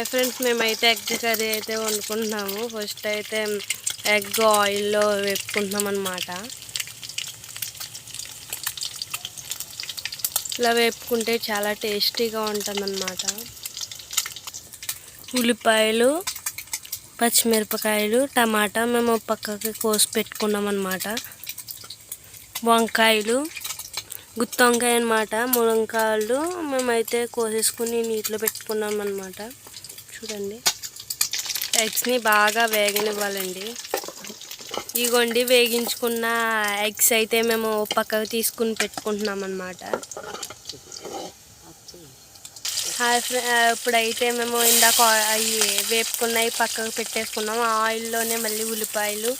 Friends మేమైతే egg curry అయితే వండుకుంటున్నాము. First అయితే ఎగ్ ఆయిల్లో వేపుకుంటున్నాం అన్నమాట. ఇలా వేపుకుంటే చాలా టేస్టీగా ఉంటుందన్నమాట. ఉల్లిపాయలు, పచ్చిమిరపకాయలు, టమాటా మేము పక్కకి కోసి పెట్టుకున్నాం అన్నమాట. వంకాయలు, గుత్తి వంకాయ అన్నమాట. ములంకాయలు మేమైతే కోసేసుకుని నీటిలో పెట్టుకున్నాం అన్నమాట. చూడండి, ఎగ్స్ని బాగా వేగనివ్వాలండి. ఇగోండి వేగించుకున్న ఎగ్స్ అయితే మేము పక్కకు తీసుకుని పెట్టుకుంటున్నాం అన్నమాట. ఇప్పుడైతే మేము ఇందాక అవి వేపుకున్నవి పక్కకు పెట్టేసుకున్నాం. ఆయిల్లోనే మళ్ళీ ఉల్లిపాయలు,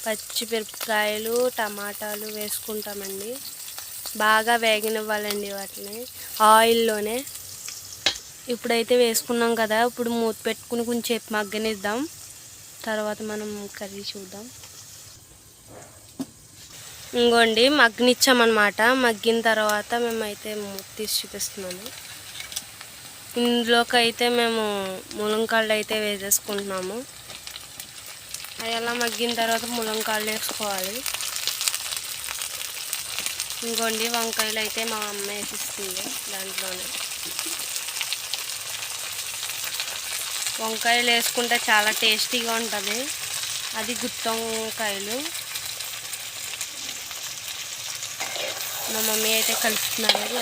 పచ్చిమిరపకాయలు, టమాటాలు వేసుకుంటామండి. బాగా వేగనివ్వాలండి వాటిని ఆయిల్లోనే. ఇప్పుడైతే వేసుకున్నాం కదా, ఇప్పుడు మూత పెట్టుకుని కొంచెం మగ్గనిద్దాం. తర్వాత మనం కర్రీ చూద్దాం. ఇంకోండి మగ్గనిచ్చామన్నమాట. మగ్గిన తర్వాత మేమైతే మూత తీసి చూపిస్తున్నాము. ఇందులోకి అయితే మేము ములంకాయలు అయితే వేసేసుకుంటున్నాము. అవి అలా మగ్గిన తర్వాత ములంకాయలు వేసుకోవాలి. ఇంకోండి వంకాయలు అయితే మా అమ్మ వేసిస్తుంది దాంట్లోనే. వంకాయలు వేసుకుంటే చాలా టేస్టీగా ఉంటుంది. అది గుత్తి వంకాయలు. మా మమ్మీ అయితే కలుపుతున్నారు.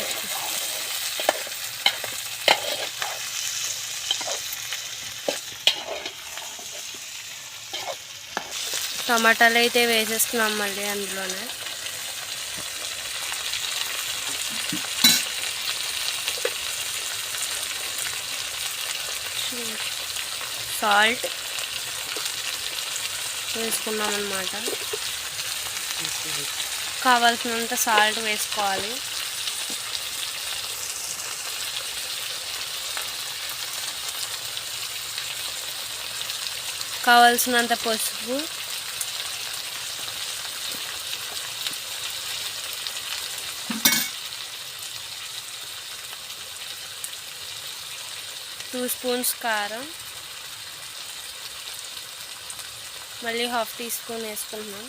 టమాటాలు అయితే వేసేస్తున్నాం మళ్ళీ అందులోనే. సాల్ట్ వేసుకున్నాం అన్నమాట. కావాల్సినంత సాల్ట్ వేసుకోవాలి. కావాల్సినంత పసుపు, టూ స్పూన్స్ కారం, మళ్ళీ హాఫ్ టీ స్పూన్ వేసుకుంటున్నాం.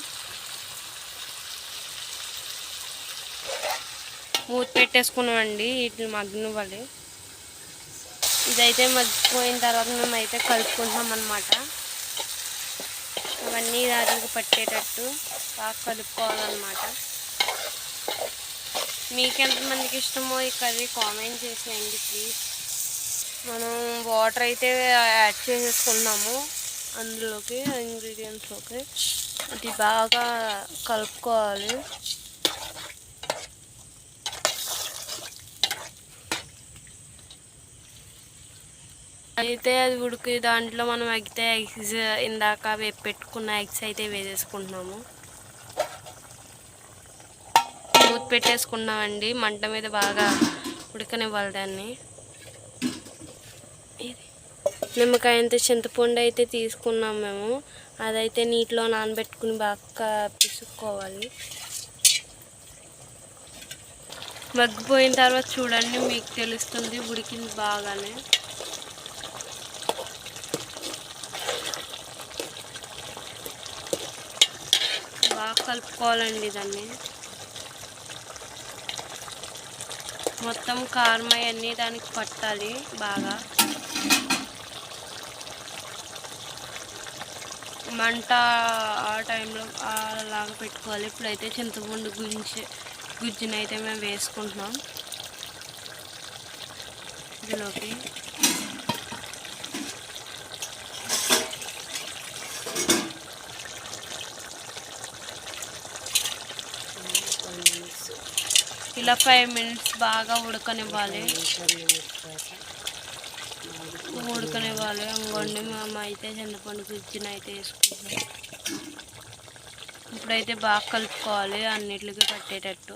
మూత పెట్టేసుకున్నామండి. వీటిని మగ్గనివ్వాలి. ఇదైతే మగ్గిపోయిన తర్వాత మేమైతే కలుపుకుంటున్నాం అన్నమాట. అవన్నీ దానికి పట్టేటట్టు బాగా కలుపుకోవాలన్నమాట. మీకు ఎంతమందికి ఇష్టమో ఈ కర్రీ కామెంట్ చేసేయండి ప్లీజ్. మనం వాటర్ అయితే యాడ్ చేసేసుకున్నాము అందులోకి, ఇంగ్రీడియంట్స్లోకి. అది బాగా కలుపుకోవాలి. అయితే అది ఉడికి దాంట్లో మనం ఎగ్గితే ఎగ్స్ ఇందాక వేపు పెట్టుకున్న ఎగ్స్ అయితే వేసేసుకుంటున్నాము. మూత పెట్టేసుకున్నామండి. మంట మీద బాగా ఉడకనివ్వాలి దాన్ని. నిమ్మకాయ అంత చింతపండు అయితే తీసుకున్నాం మేము. అదైతే నీటిలో నానబెట్టుకుని బాగా పిసుక్కోవాలి. మగ్గిపోయిన తర్వాత చూడండి, మీకు తెలుస్తుంది ఉడికింది బాగానే. బాగా కలుపుకోవాలండి దాన్ని. మొత్తం కారం అవన్నీ దానికి పట్టాలి బాగా. మంట ఆ టైంలో అలాగా పెట్టుకోవాలి. ఇప్పుడైతే చింతపండు గుజ్జునైతే మేము వేసుకుంటున్నాం ఇందులోకి. ఇలా 5 minutes బాగా ఉడకనివ్వాలి. ఇంకోండి మేము అయితే చింతపండు గుజ్జుని అయితే వేసుకుంటాం. ఇప్పుడైతే బాగా కలుపుకోవాలి అన్నిటికి పట్టేటట్టు.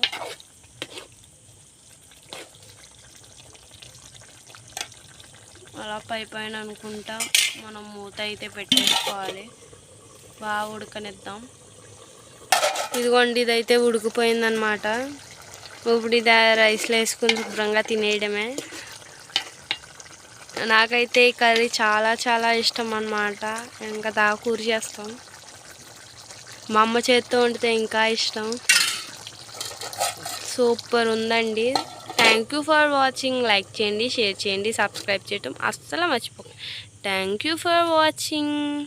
అలా పైన అనుకుంటా మనం మూత అయితే పెట్టేసుకోవాలి. బాగా ఉడకనిద్దాం. ఇదిగోండి, ఇదైతే ఉడికిపోయిందనమాట. ఇప్పుడు ఇది రైస్లో వేసుకుని శుభ్రంగా తినేయడమే. నాకైతే ఈ కర్రీ చాలా చాలా ఇష్టం అన్నమాట. ఇంకా దాకూర చేస్తాం. మా అమ్మ చేత్తో వండితే ఇంకా ఇష్టం. సూపర్ ఉందండి. Thank you for watching. Like చేయండి, షేర్ చేయండి, సబ్స్క్రైబ్ చేయటం అస్సలు మర్చిపోకండి. Thank you for watching.